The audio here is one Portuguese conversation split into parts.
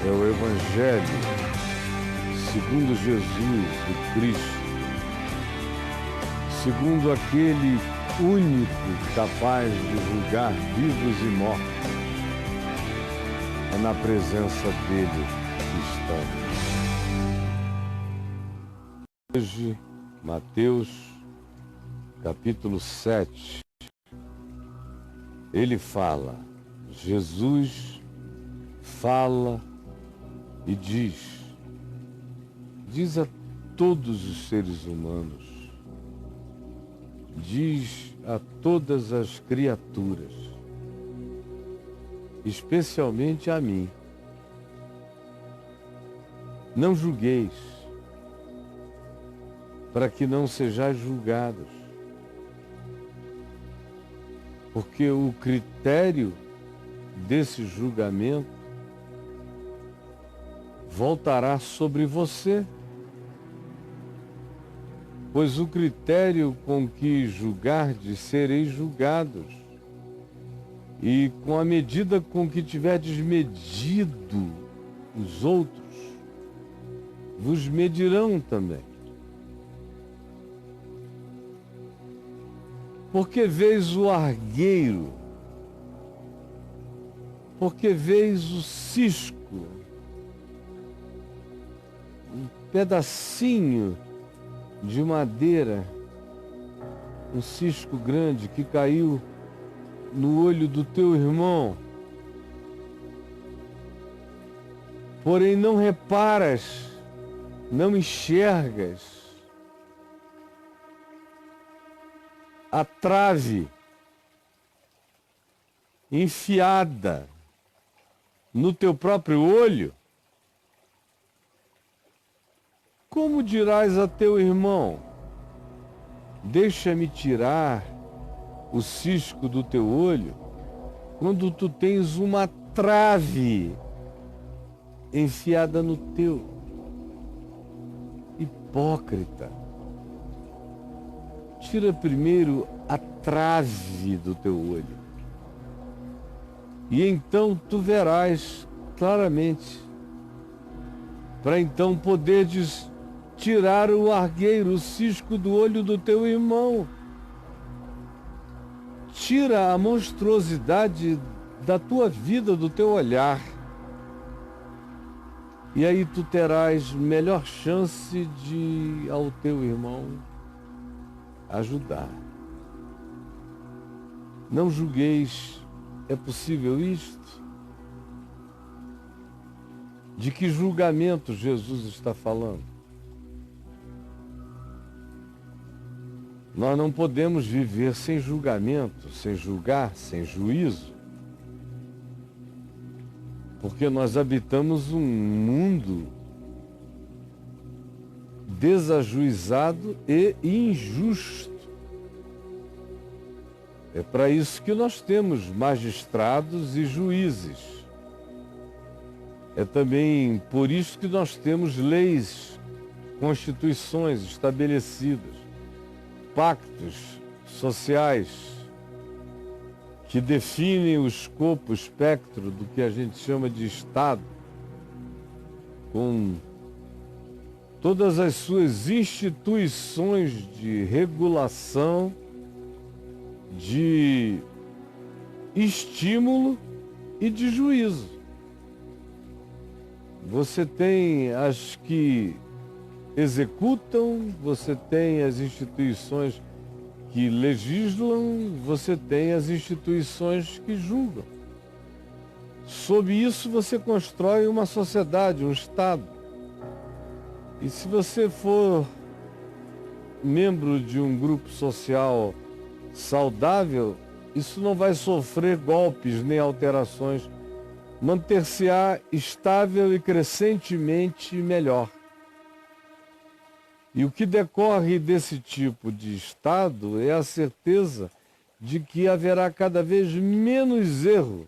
é o Evangelho segundo Jesus, o Cristo, segundo aquele único capaz de julgar vivos e mortos. É na presença dele que estamos. Hoje, Mateus, capítulo 7, ele fala, Jesus fala e diz a todos os seres humanos, diz a todas as criaturas, especialmente a mim: não julgueis, para que não sejais julgados, porque o critério desse julgamento voltará sobre você, pois o critério com que julgardes sereis julgados, e com a medida com que tiverdes medido os outros, vos medirão também. Porque vês o argueiro, porque vês o cisco, um pedacinho de madeira, um cisco grande que caiu no olho do teu irmão, porém não reparas, não enxergas a trave enfiada no teu próprio olho. Como dirás a teu irmão: deixa-me tirar o cisco do teu olho, quando tu tens uma trave enfiada no teu? Hipócrita, tira primeiro a trave do teu olho, e então tu verás claramente, para então poderes tirar o argueiro, o cisco do olho do teu irmão. Tira a monstruosidade da tua vida, do teu olhar. E aí tu terás melhor chance de ao teu irmão ajudar. Não julgueis. É possível isto? De que julgamento Jesus está falando? Nós não podemos viver sem julgamento, sem julgar, sem juízo, porque nós habitamos um mundo desajuizado e injusto. É para isso que nós temos magistrados e juízes. É também por isso que nós temos leis, constituições estabelecidas, pactos sociais que definem o escopo, o espectro do que a gente chama de Estado, com todas as suas instituições de regulação, de estímulo e de juízo. Você tem as que executam, você tem as instituições que legislam, você tem as instituições que julgam. Sob isso você constrói uma sociedade, um Estado. E se você for membro de um grupo social saudável, isso não vai sofrer golpes nem alterações, manter-se-á estável e crescentemente melhor. E o que decorre desse tipo de Estado é a certeza de que haverá cada vez menos erro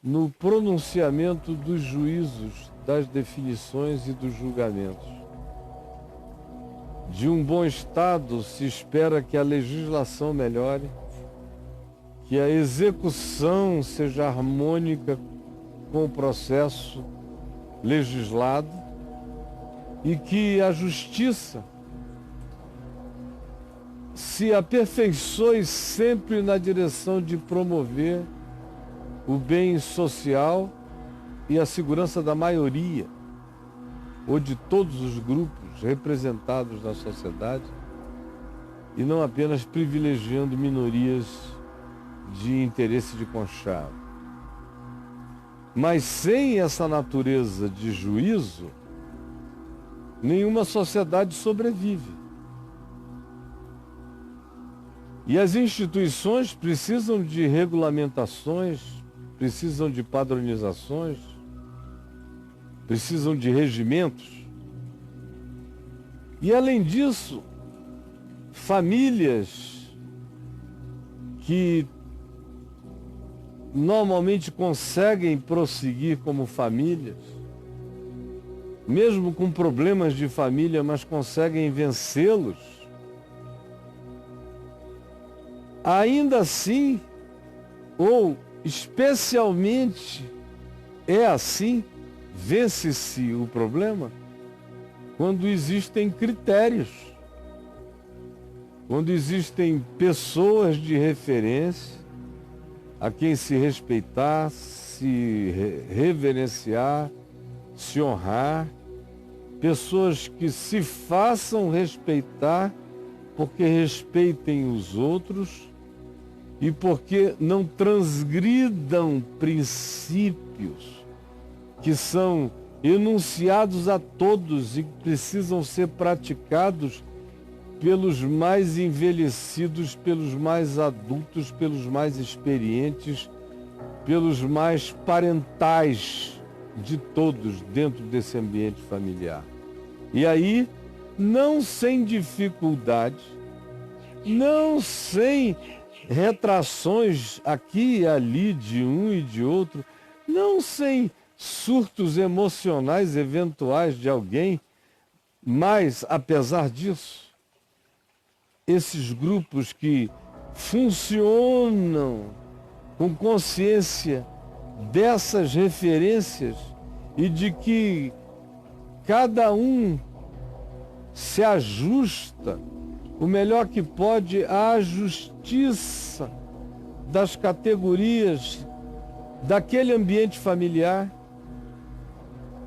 no pronunciamento dos juízos, das definições e dos julgamentos. De um bom Estado se espera que a legislação melhore, que a execução seja harmônica com o processo legislado e que a justiça se aperfeiçoe sempre na direção de promover o bem social e a segurança da maioria, ou de todos os grupos representados na sociedade, e não apenas privilegiando minorias de interesse de conchavo. Mas sem essa natureza de juízo, nenhuma sociedade sobrevive. E as instituições precisam de regulamentações, precisam de padronizações, precisam de regimentos. E além disso, famílias que normalmente conseguem prosseguir como famílias, mesmo com problemas de família, mas conseguem vencê-los, ainda assim, ou especialmente é assim, vence-se o problema quando existem critérios, quando existem pessoas de referência a quem se respeitar, se reverenciar, se honrar, pessoas que se façam respeitar porque respeitem os outros e porque não transgridam princípios que são enunciados a todos e que precisam ser praticados pelos mais envelhecidos, pelos mais adultos, pelos mais experientes, pelos mais parentais de todos dentro desse ambiente familiar. E aí, não sem dificuldade, não sem retrações aqui e ali de um e de outro, não sem surtos emocionais eventuais de alguém, mas, apesar disso, esses grupos que funcionam com consciência dessas referências e de que cada um se ajusta o melhor que pode à justiça das categorias daquele ambiente familiar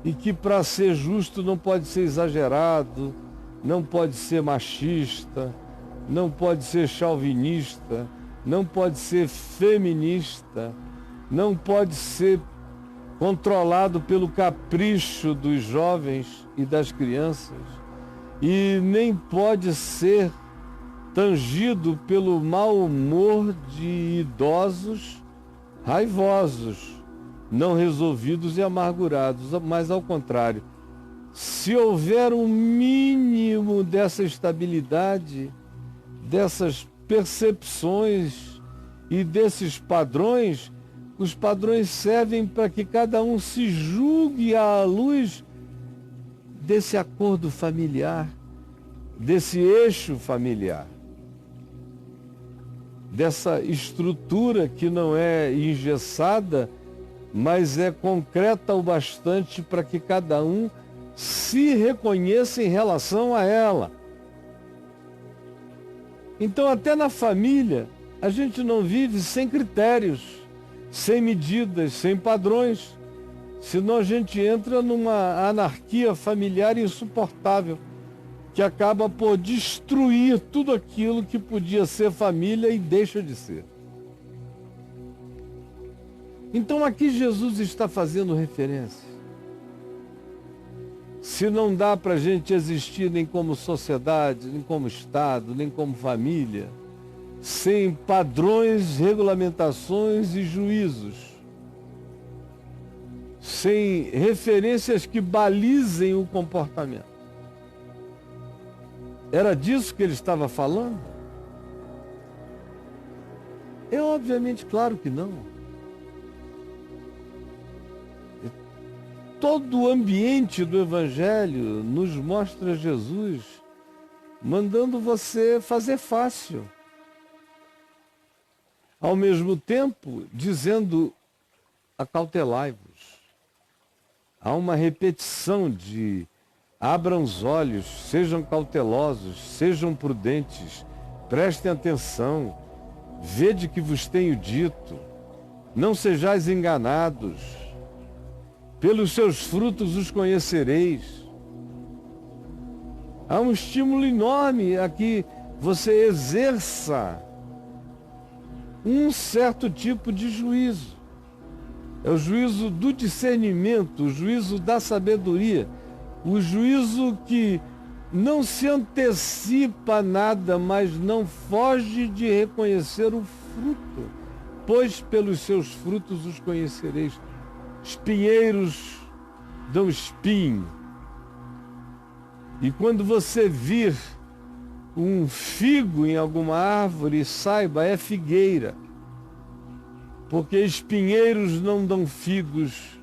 e que, para ser justo, não pode ser exagerado, não pode ser machista, não pode ser chauvinista, não pode ser feminista, não pode ser controlado pelo capricho dos jovens e das crianças, e nem pode ser tangido pelo mau humor de idosos raivosos, não resolvidos e amargurados, mas ao contrário, se houver um mínimo dessa estabilidade, dessas percepções e desses padrões, os padrões servem para que cada um se julgue à luz desse acordo familiar, desse eixo familiar, dessa estrutura que não é engessada, mas é concreta o bastante para que cada um se reconheça em relação a ela. Então, até na família, a gente não vive sem critérios, sem medidas, sem padrões, senão a gente entra numa anarquia familiar insuportável, que acaba por destruir tudo aquilo que podia ser família e deixa de ser. Então aqui Jesus está fazendo referência. Se não dá para a gente existir nem como sociedade, nem como Estado, nem como família, sem padrões, regulamentações e juízos, sem referências que balizem o comportamento. Era disso que ele estava falando? É obviamente claro que não. Todo o ambiente do Evangelho nos mostra Jesus mandando você fazer fácil. Ao mesmo tempo, dizendo: acautelai-vos, há uma repetição de abram os olhos, sejam cautelosos, sejam prudentes, prestem atenção, vede que vos tenho dito, não sejais enganados, pelos seus frutos os conhecereis. Há um estímulo enorme a que você exerça um certo tipo de juízo. É o juízo do discernimento, o juízo da sabedoria, o juízo que não se antecipa a nada, mas não foge de reconhecer o fruto, pois pelos seus frutos os conhecereis. Espinheiros dão espinho. E quando você vir um figo em alguma árvore, saiba, é figueira. Porque espinheiros não dão figos,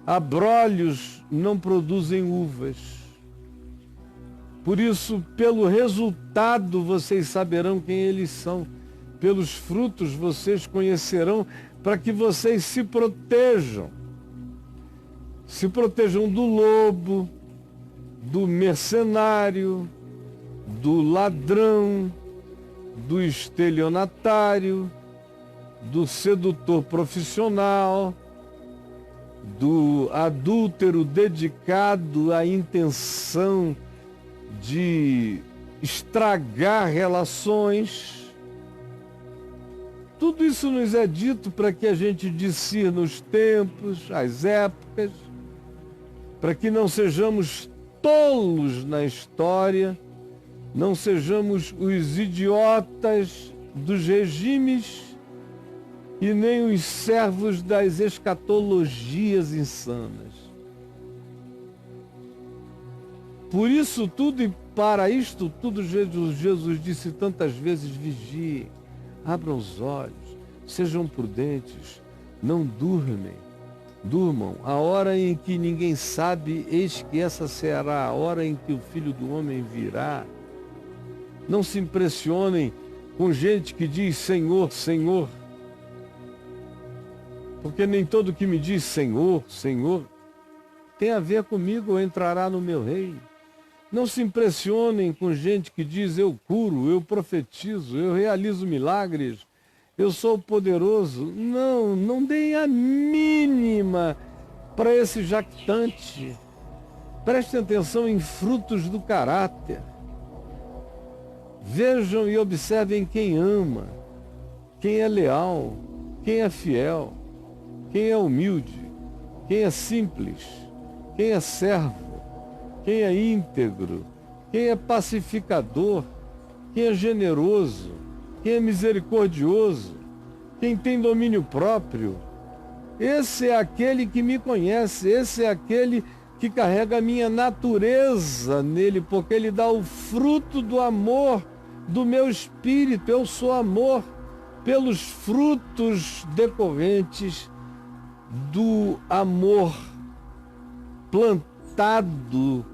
abrolhos não produzem uvas. Por isso, pelo resultado vocês saberão quem eles são. Pelos frutos vocês conhecerão, para que vocês se protejam. Se protejam do lobo, do mercenário, do ladrão, do estelionatário, do sedutor profissional, do adúltero dedicado à intenção de estragar relações. Tudo isso nos é dito para que a gente discirna os tempos, as épocas, para que não sejamos tolos na história, não sejamos os idiotas dos regimes e nem os servos das escatologias insanas. Por isso tudo e para isto tudo, Jesus disse tantas vezes: vigiem, abram os olhos, sejam prudentes, não durmam. A hora em que ninguém sabe, eis que essa será a hora em que o Filho do Homem virá. Não se impressionem com gente que diz Senhor, Senhor, porque nem todo que me diz Senhor, Senhor, tem a ver comigo ou entrará no meu reino. Não se impressionem com gente que diz eu curo, eu profetizo, eu realizo milagres, eu sou poderoso. Não deem a mínima para esse jactante. Prestem atenção em frutos do caráter. Vejam e observem quem ama, quem é leal, quem é fiel, quem é humilde, quem é simples, quem é servo, quem é íntegro, quem é pacificador, quem é generoso, quem é misericordioso, quem tem domínio próprio. Esse é aquele que me conhece, esse é aquele que carrega a minha natureza nele, porque ele dá o fruto do amor do meu espírito. Eu sou amor pelos frutos decorrentes do amor plantado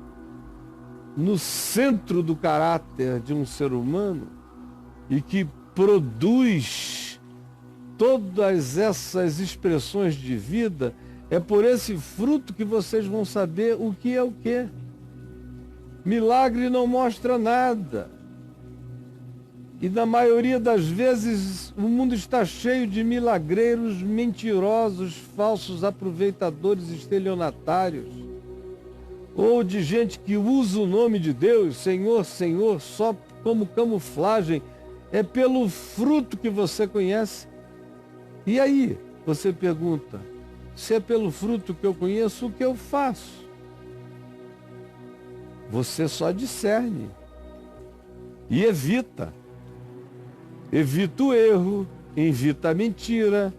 no centro do caráter de um ser humano e que produz todas essas expressões de vida. É por esse fruto que vocês vão saber o que é o quê. Milagre não mostra nada. E na maioria das vezes o mundo está cheio de milagreiros mentirosos, falsos aproveitadores, estelionatários, ou de gente que usa o nome de Deus, Senhor, Senhor, só como camuflagem. É pelo fruto que você conhece. E aí, você pergunta, se é pelo fruto que eu conheço, o que eu faço? Você só discerne e evita. Evita o erro, evita a mentira,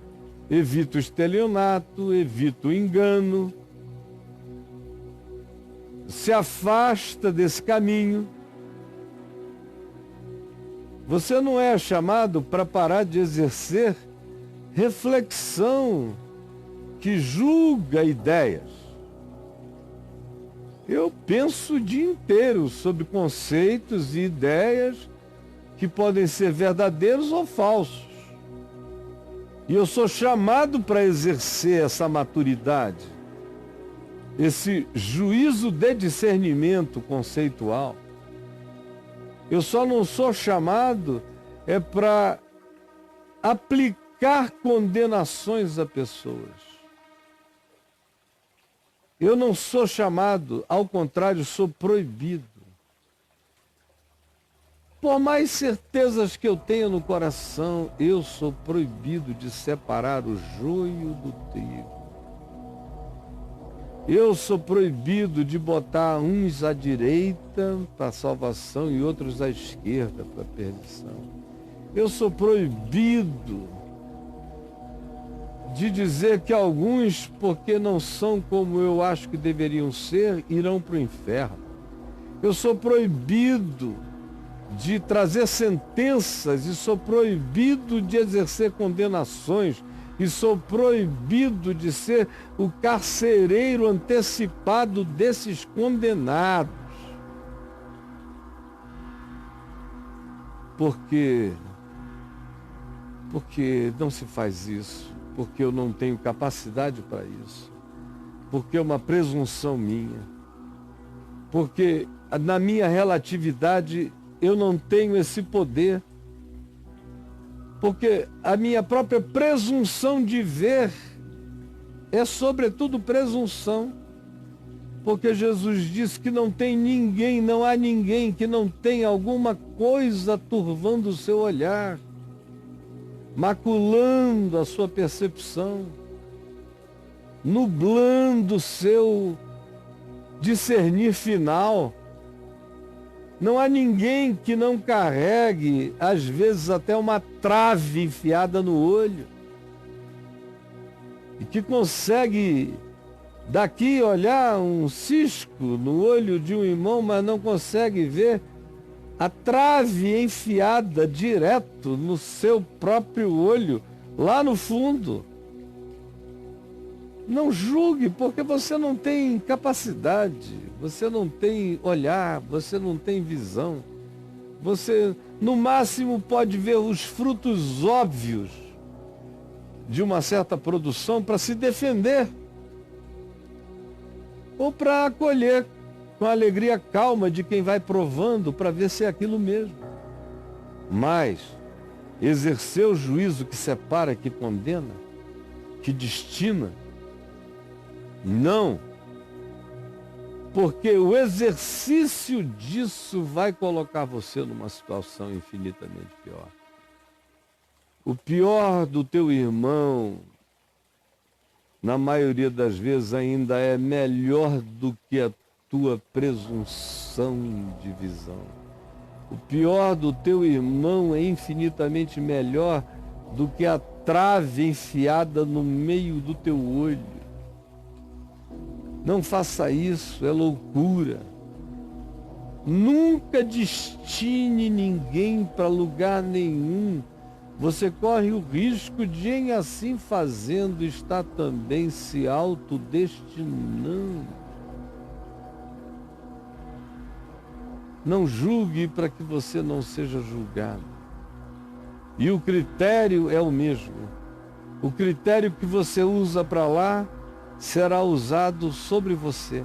evita o estelionato, evita o engano. Se afasta desse caminho. Você não é chamado para parar de exercer reflexão que julga ideias. Eu penso o dia inteiro sobre conceitos e ideias que podem ser verdadeiros ou falsos. E eu sou chamado para exercer essa maturidade. esse juízo de discernimento conceitual. Eu só não sou chamado para aplicar condenações a pessoas. Eu não sou chamado, ao contrário, sou proibido. Por mais certezas que eu tenha no coração, eu sou proibido de separar o joio do trigo. Eu sou proibido de botar uns à direita para a salvação e outros à esquerda para a perdição. Eu sou proibido de dizer que alguns, porque não são como eu acho que deveriam ser, irão para o inferno. Eu sou proibido de trazer sentenças e sou proibido de exercer condenações e sou proibido de ser o carcereiro antecipado desses condenados. Porque não se faz isso, porque eu não tenho capacidade para isso, porque é uma presunção minha, porque na minha relatividade eu não tenho esse poder, porque a minha própria presunção de ver é sobretudo presunção, porque Jesus disse que não tem ninguém, não há ninguém que não tenha alguma coisa turvando o seu olhar, maculando a sua percepção, nublando o seu discernir final. Não há ninguém que não carregue, às vezes até uma trave enfiada no olho, e que consegue daqui olhar um cisco no olho de um irmão, mas não consegue ver a trave enfiada direto no seu próprio olho, lá no fundo. Não julgue, porque você não tem capacidade, você não tem olhar, você não tem visão. Você, no máximo, pode ver os frutos óbvios de uma certa produção para se defender ou para acolher com a alegria calma de quem vai provando para ver se é aquilo mesmo. Mas exercer o juízo que separa, que condena, que destina, não, porque o exercício disso vai colocar você numa situação infinitamente pior. O pior do teu irmão, na maioria das vezes, ainda é melhor do que a tua presunção de visão. O pior do teu irmão é infinitamente melhor do que a trave enfiada no meio do teu olho. Não faça isso, é loucura. Nunca destine ninguém para lugar nenhum. Você corre o risco de, em assim fazendo, estar também se autodestinando. Não julgue para que você não seja julgado. E o critério é o mesmo. O critério que você usa para lá será usado sobre você.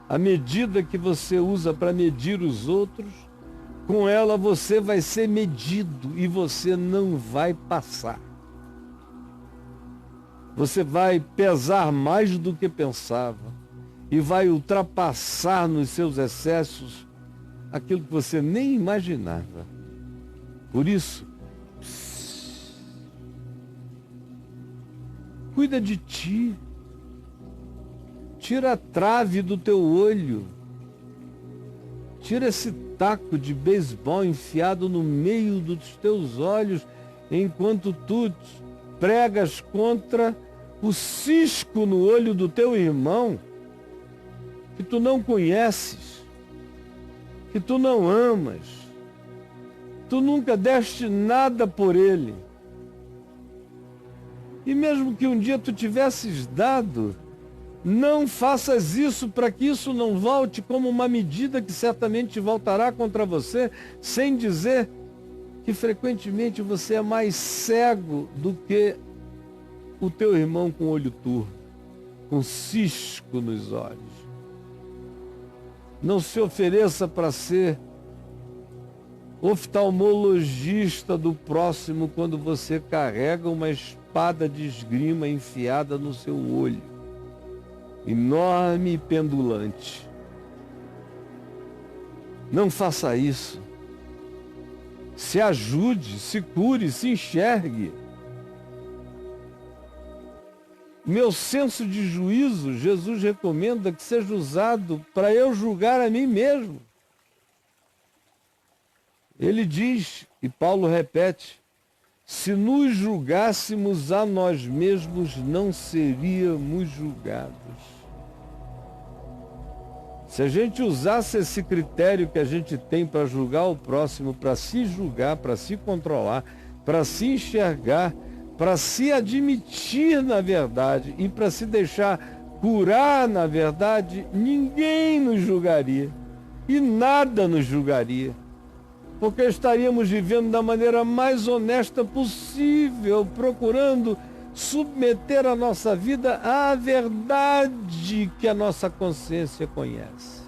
A medida que você usa para medir os outros, com ela você vai ser medido e você não vai passar. Você vai pesar mais do que pensava e vai ultrapassar nos seus excessos aquilo que você nem imaginava. Por isso, cuida de ti. Tira a trave do teu olho. Tira esse taco de beisebol enfiado no meio dos teus olhos, enquanto tu pregas contra o cisco no olho do teu irmão, que tu não conheces, que tu não amas, tu nunca deste nada por ele. E mesmo que um dia tu tivesses dado, não faças isso para que isso não volte como uma medida que certamente voltará contra você, sem dizer que frequentemente você é mais cego do que o teu irmão com olho turvo. com cisco nos olhos. Não se ofereça para ser oftalmologista do próximo quando você carrega uma espada de esgrima enfiada no seu olho, enorme e pendulante. Não faça isso. Se ajude, se cure, se enxergue. Meu senso de juízo, Jesus recomenda que seja usado para eu julgar a mim mesmo. Ele diz, e Paulo repete, se nos julgássemos a nós mesmos, não seríamos julgados. Se a gente usasse esse critério que a gente tem para julgar o próximo, para se julgar, para se controlar, para se enxergar, para se admitir na verdade e para se deixar curar na verdade, ninguém nos julgaria e nada nos julgaria. Porque estaríamos vivendo da maneira mais honesta possível, procurando submeter a nossa vida à verdade que a nossa consciência conhece.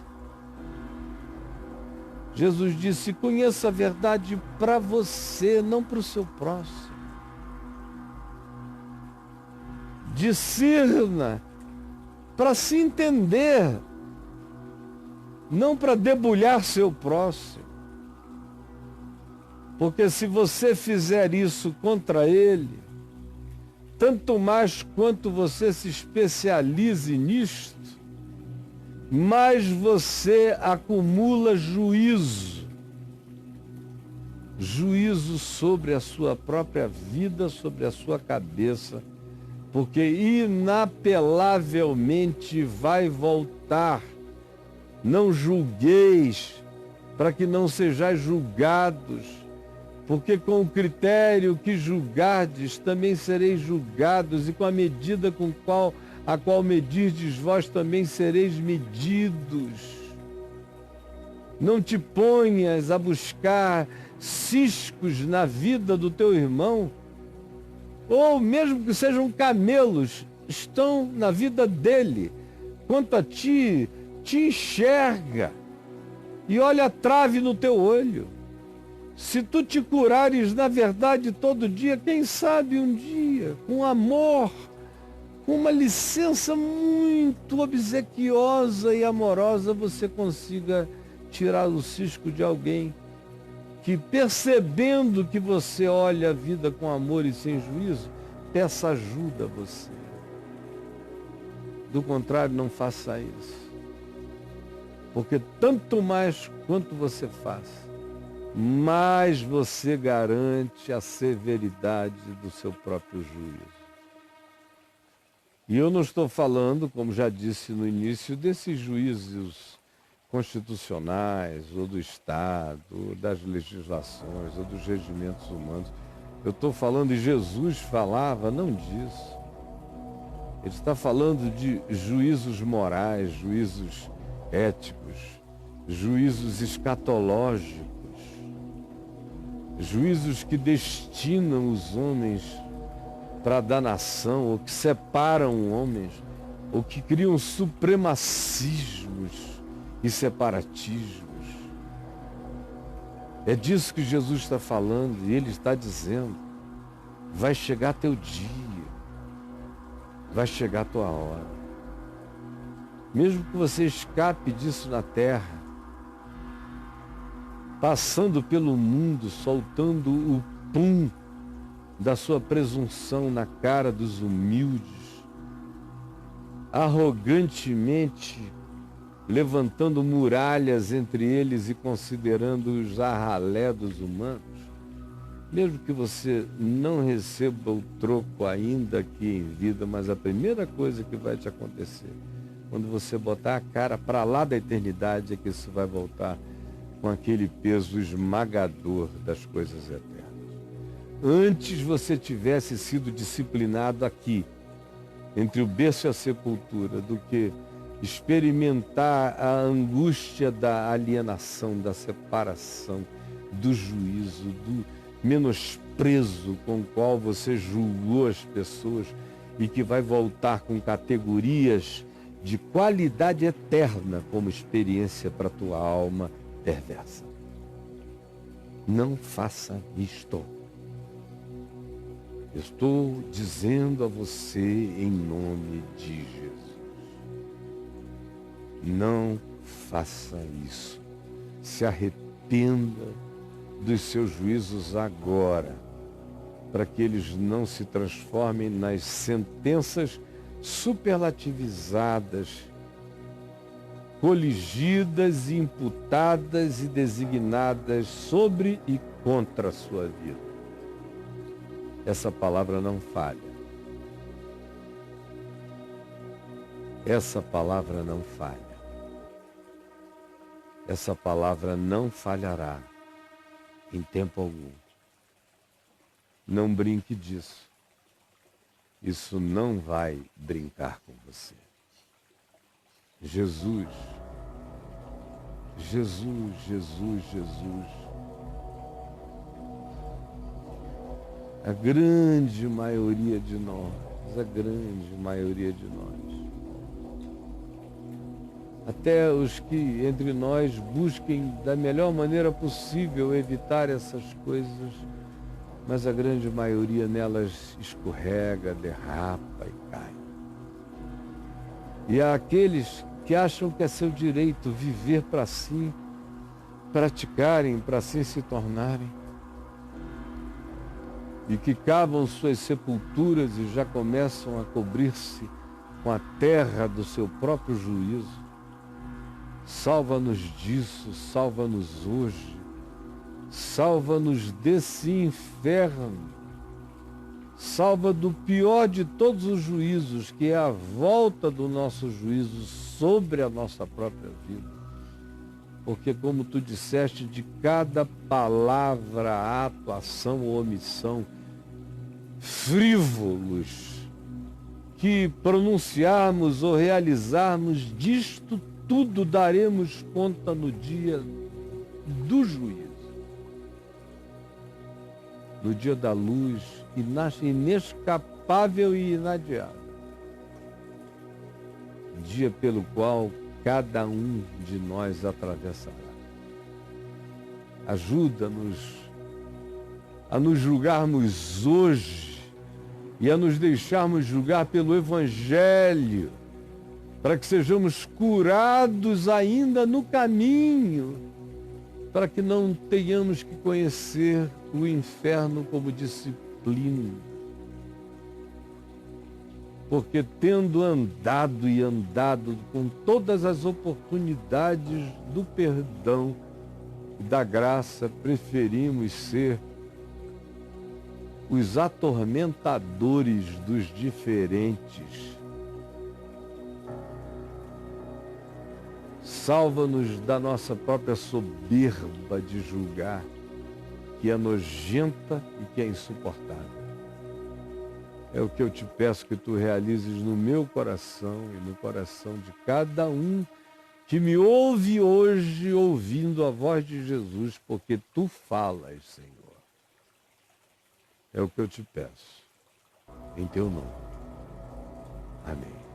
Jesus disse, conheça a verdade para você, não para o seu próximo. Discirna para se entender, não para debulhar seu próximo. Porque se você fizer isso contra ele, tanto mais quanto você se especialize nisto, mais você acumula juízo. Juízo sobre a sua própria vida, sobre a sua cabeça, porque inapelavelmente vai voltar. Não julgueis, para que não sejais julgados. Porque com o critério que julgardes, também sereis julgados, e com a medida a qual medirdes vós, também sereis medidos. Não te ponhas a buscar ciscos na vida do teu irmão, ou mesmo que sejam camelos, estão na vida dele. Quanto a ti, te enxerga e olha a trave no teu olho. Se tu te curares na verdade todo dia, quem sabe um dia, com amor, com uma licença muito obsequiosa e amorosa, você consiga tirar o cisco de alguém que, percebendo que você olha a vida com amor e sem juízo, peça ajuda a você. Do contrário, não faça isso. Porque tanto mais quanto você faz, mais você garante a severidade do seu próprio juízo. E eu não estou falando, como já disse no início, desses juízos constitucionais, ou do Estado, ou das legislações, ou dos regimentos humanos. Eu estou falando, e Jesus falava não disso. Ele está falando de juízos morais, juízos éticos, juízos escatológicos, juízos que destinam os homens para a danação, ou que separam homens, ou que criam supremacismos e separatismos. É disso que Jesus está falando, e Ele está dizendo, vai chegar teu dia, vai chegar a tua hora. Mesmo que você escape disso na terra, passando pelo mundo, soltando o pum da sua presunção na cara dos humildes, arrogantemente levantando muralhas entre eles e considerando-os a ralé dos humanos, mesmo que você não receba o troco ainda aqui em vida, mas a primeira coisa que vai te acontecer, quando você botar a cara para lá da eternidade, é que isso vai voltar com aquele peso esmagador das coisas eternas. Antes você tivesse sido disciplinado aqui, entre o berço e a sepultura, do que experimentar a angústia da alienação, da separação, do juízo, do menosprezo com o qual você julgou as pessoas e que vai voltar com categorias de qualidade eterna como experiência para a tua alma perversa. Não faça isto. Eu estou dizendo a você em nome de Jesus. Não faça isso. Se arrependa dos seus juízos agora, para que eles não se transformem nas sentenças superlativizadas, coligidas, imputadas e designadas sobre e contra a sua vida. Essa palavra não falha. Essa palavra não falha. Essa palavra não falhará em tempo algum. Não brinque disso. Isso não vai brincar com você. Jesus, Jesus, Jesus, Jesus. A grande maioria de nós, até os que entre nós busquem da melhor maneira possível evitar essas coisas, mas a grande maioria nelas escorrega, derrapa e cai. E há aqueles que acham que é seu direito viver para si, praticarem, para assim se tornarem, e que cavam suas sepulturas e já começam a cobrir-se com a terra do seu próprio juízo. Salva-nos disso, salva-nos hoje, salva-nos desse inferno, salva do pior de todos os juízos, que é a volta do nosso juízo sobre a nossa própria vida. Porque, como tu disseste, de cada palavra, ato, ação ou omissão, frívolos, que pronunciarmos ou realizarmos, disto tudo daremos conta no dia do juízo. No dia da luz, inescapável e inadiável. Dia pelo qual cada um de nós atravessará. Ajuda-nos a nos julgarmos hoje e a nos deixarmos julgar pelo Evangelho, para que sejamos curados ainda no caminho, para que não tenhamos que conhecer o inferno como disciplina. Porque tendo andado e andado com todas as oportunidades do perdão e da graça, preferimos ser os atormentadores dos diferentes. Salva-nos da nossa própria soberba de julgar, que é nojenta e que é insuportável. É o que eu te peço que tu realizes no meu coração e no coração de cada um que me ouve hoje, ouvindo a voz de Jesus, porque tu falas, Senhor. É o que eu te peço. Em teu nome. Amém.